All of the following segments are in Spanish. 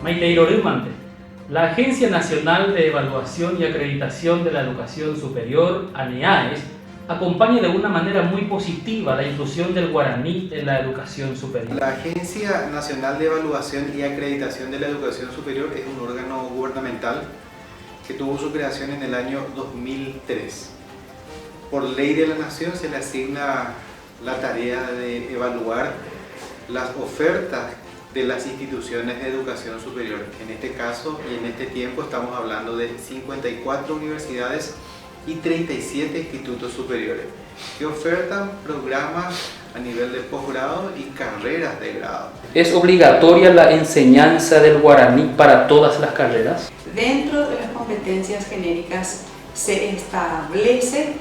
Maiteiro Rimante. La Agencia Nacional de Evaluación y Acreditación de la Educación Superior, ANEAES, acompaña de una manera muy positiva la inclusión del guaraní en la educación superior. La Agencia Nacional de Evaluación y Acreditación de la Educación Superior es un órgano gubernamental que tuvo su creación en el año 2003. Por ley de la Nación se le asigna la tarea de evaluar las ofertas de las instituciones de educación superior. En este caso y en este tiempo estamos hablando de 54 universidades y 37 institutos superiores que ofertan programas a nivel de posgrado y carreras de grado. ¿Es obligatoria la enseñanza del guaraní para todas las carreras? Dentro de las competencias genéricas se establece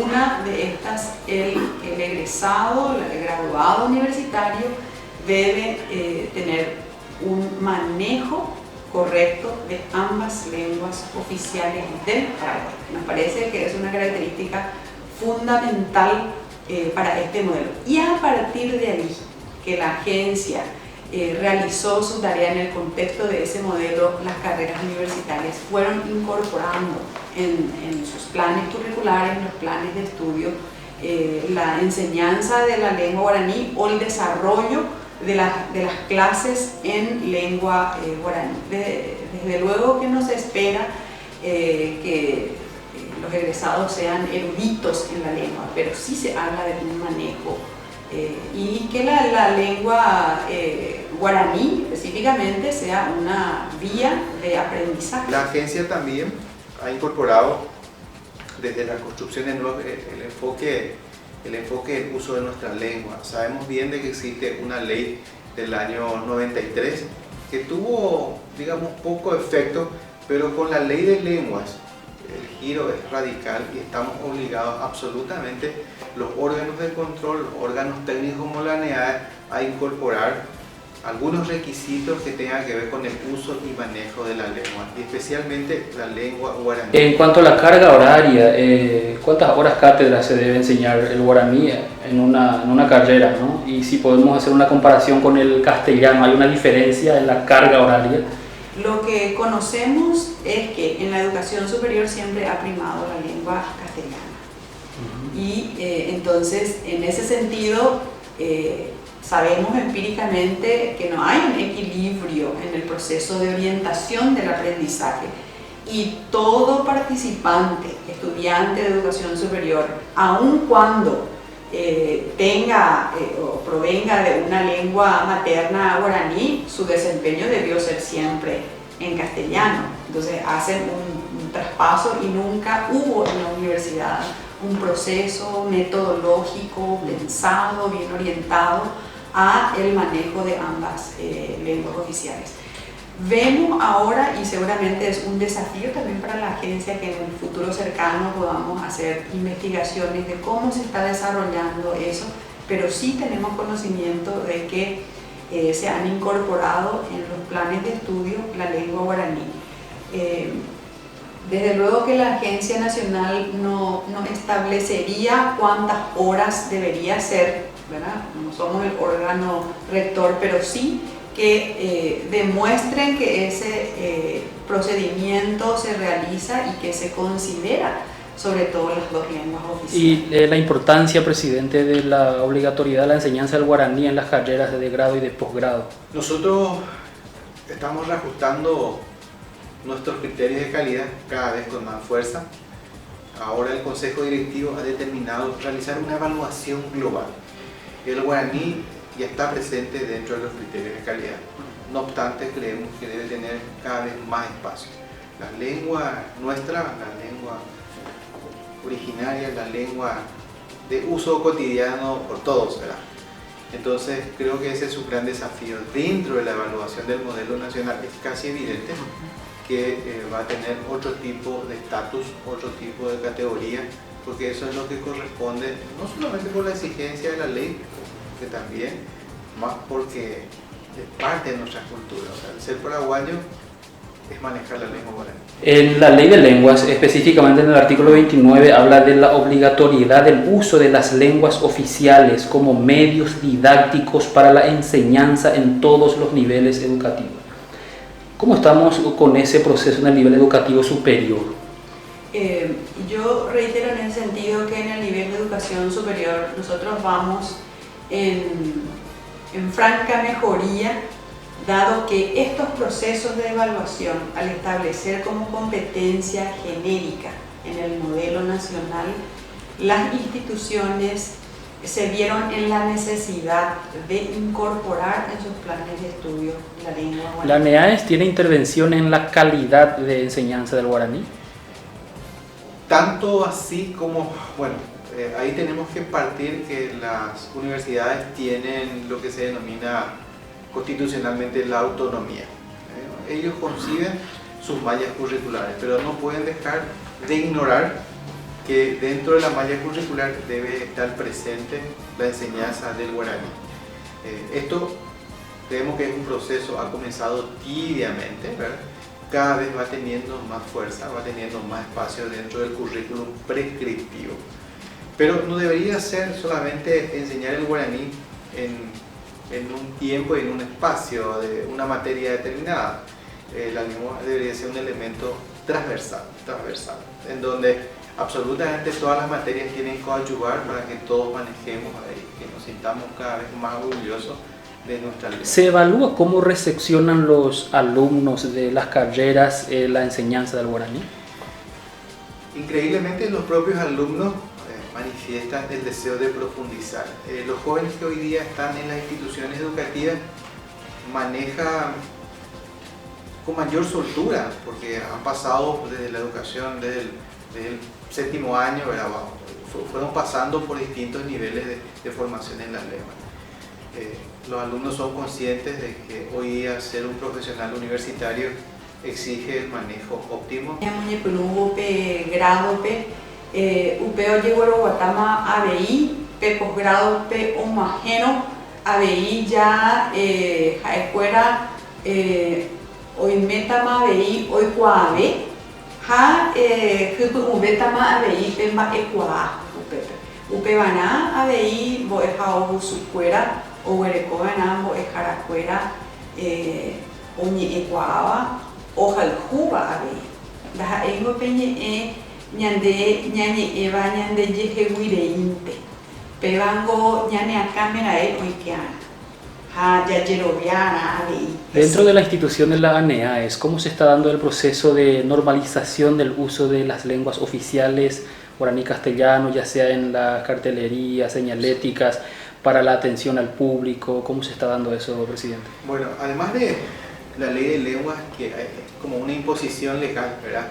una de estas: el egresado, el graduado universitario debe tener un manejo correcto de ambas lenguas oficiales del Paraguay. Nos parece que es una característica fundamental para este modelo. Y a partir de ahí, que la agencia realizó su tarea en el contexto de ese modelo, las carreras universitarias fueron incorporando en sus planes curriculares, en los planes de estudio, la enseñanza de la lengua guaraní o el desarrollo de las clases en lengua guaraní. Desde luego que no se espera que los egresados sean eruditos en la lengua, pero sí se habla de un manejo y que la lengua guaraní específicamente sea una vía de aprendizaje. La agencia también ha incorporado desde la construcción de nuevos, el enfoque del uso de nuestra lengua. Sabemos bien de que existe una ley del año 93 que tuvo, digamos, poco efecto, pero con la ley de lenguas el giro es radical y estamos obligados absolutamente los órganos de control, los órganos técnicos como la ANEAES, a incorporar algunos requisitos que tengan que ver con el uso y manejo de la lengua, y especialmente la lengua guaraní. En cuanto a la carga horaria, ¿cuántas horas cátedra se debe enseñar el guaraní en una carrera, ¿no? Y si podemos hacer una comparación con el castellano, ¿hay una diferencia en la carga horaria? Lo que conocemos es que en la educación superior siempre ha primado la lengua castellana. Y entonces, en ese sentido, sabemos empíricamente que no hay un equilibrio en el proceso de orientación del aprendizaje, y todo participante, estudiante de educación superior, aun cuando tenga o provenga de una lengua materna guaraní, su desempeño debió ser siempre en castellano. Entonces hacen un traspaso y nunca hubo en la universidad un proceso metodológico pensado, bien orientado a el manejo de ambas lenguas oficiales. Vemos ahora, y seguramente es un desafío también para la agencia, que en el futuro cercano podamos hacer investigaciones de cómo se está desarrollando eso, pero sí tenemos conocimiento de que se han incorporado en los planes de estudio la lengua guaraní. Desde luego que la Agencia Nacional no establecería cuántas horas debería ser, ¿verdad? No somos el órgano rector, pero sí que demuestren que ese procedimiento se realiza y que se considera sobre todo las dos lenguas oficiales. Y la importancia, presidente, de la obligatoriedad de la enseñanza del guaraní en las carreras de grado y de posgrado. Nosotros estamos reajustando nuestros criterios de calidad cada vez con más fuerza. Ahora el Consejo Directivo ha determinado realizar una evaluación global. El guaraní ya está presente dentro de los criterios de calidad. No obstante, creemos que debe tener cada vez más espacio. La lengua nuestra, la lengua originaria, la lengua de uso cotidiano por todos, ¿verdad? Entonces creo que ese es su gran desafío. Dentro de la evaluación del modelo nacional es casi evidente que va a tener otro tipo de estatus, otro tipo de categoría, porque eso es lo que corresponde, no solamente por la exigencia de la ley, que también, más porque es parte de nuestra cultura. O sea, el ser paraguayo es manejar la lengua guaraní. En la ley de lenguas, específicamente en el artículo 29, habla de la obligatoriedad del uso de las lenguas oficiales como medios didácticos para la enseñanza en todos los niveles educativos. ¿Cómo estamos con ese proceso en el nivel educativo superior? Yo reitero en el sentido que en el nivel de educación superior nosotros vamos en franca mejoría, dado que estos procesos de evaluación, al establecer como competencia genérica en el modelo nacional, las instituciones se vieron en la necesidad de incorporar en sus planes de estudio la lengua guaraní. ¿La ANEAES tiene intervención en la calidad de enseñanza del guaraní? Tanto así como, bueno, ahí tenemos que partir que las universidades tienen lo que se denomina constitucionalmente la autonomía. Ellos conciben sus mallas curriculares, pero no pueden dejar de ignorar que dentro de la malla curricular debe estar presente la enseñanza del guaraní. Esto creemos que es un proceso, ha comenzado tibiamente, ¿verdad? Cada vez va teniendo más fuerza, va teniendo más espacio dentro del currículum prescriptivo. Pero no debería ser solamente enseñar el guaraní en un tiempo y en un espacio de una materia determinada. La lengua debería ser un elemento transversal, en donde absolutamente todas las materias tienen que coadyuvar para que todos manejemos ahí, que nos sintamos cada vez más orgullosos de nuestra lengua. ¿Se evalúa cómo recepcionan los alumnos de las carreras la enseñanza del guaraní? Increíblemente los propios alumnos manifiestan el deseo de profundizar. Los jóvenes que hoy día están en las instituciones educativas manejan con mayor soltura, porque han pasado desde la educación, desde el séptimo año, fueron pasando por distintos niveles de formación en la lengua. Los alumnos son conscientes de que hoy día ser un profesional universitario exige el manejo óptimo. Upeo llegó Guatama ABI, posgrado Omajeno, ABI ya escuela hoy metama ABI hoy cuave, ha ubetama ABI pemba equa upe bana ABI bo ejao sucuera o huerecobana bo ejaracuera oñe ecuava o jaljuba ABI, daja engo peñe ñande ñañe eva ñande yejeguireinte pevango ñane a cámara oikeana ha yayeroviana ABI. Dentro de la institución de la ANEAES, ¿cómo se está dando el proceso de normalización del uso de las lenguas oficiales guaraní castellano, ya sea en la cartelería, señaléticas, para la atención al público? ¿Cómo se está dando eso, presidente? Bueno, además de la ley de lenguas, que es como una imposición legal, ¿verdad?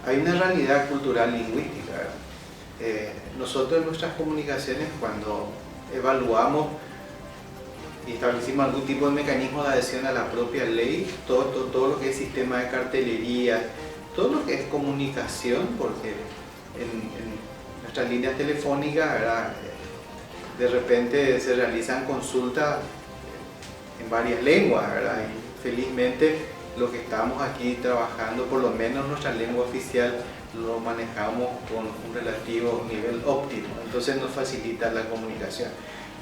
Hay una realidad cultural lingüística, ¿verdad? Nosotros en nuestras comunicaciones, cuando evaluamos y establecimos algún tipo de mecanismo de adhesión a la propia ley, todo lo que es sistema de cartelería, todo lo que es comunicación, porque en nuestras líneas telefónicas, ¿verdad? De repente se realizan consultas en varias lenguas, ¿verdad? Y felizmente lo que estamos aquí trabajando, por lo menos nuestra lengua oficial, lo manejamos con un relativo nivel óptimo, entonces nos facilita la comunicación.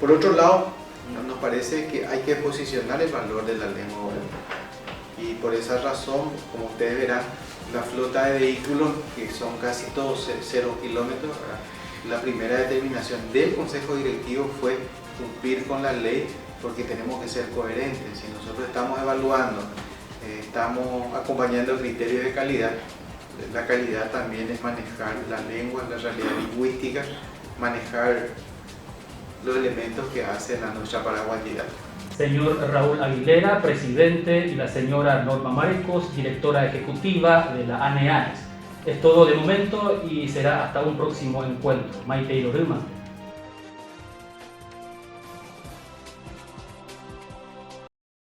Por otro lado, nos parece que hay que posicionar el valor de la lengua guaraní, y por esa razón, como ustedes verán, la flota de vehículos, que son casi todos 0 kilómetros, ¿verdad? La primera determinación del Consejo Directivo fue cumplir con la ley, porque tenemos que ser coherentes. Si nosotros estamos evaluando, estamos acompañando el criterio de calidad, la calidad también es manejar la lengua, la realidad lingüística, manejar los elementos que hacen a nuestra paraguayidad. Señor Raúl Aguilera, presidente, y la señora Norma Marcos, directora ejecutiva de la ANEAES. Es todo de momento y será hasta un próximo encuentro. Maite y Lorima.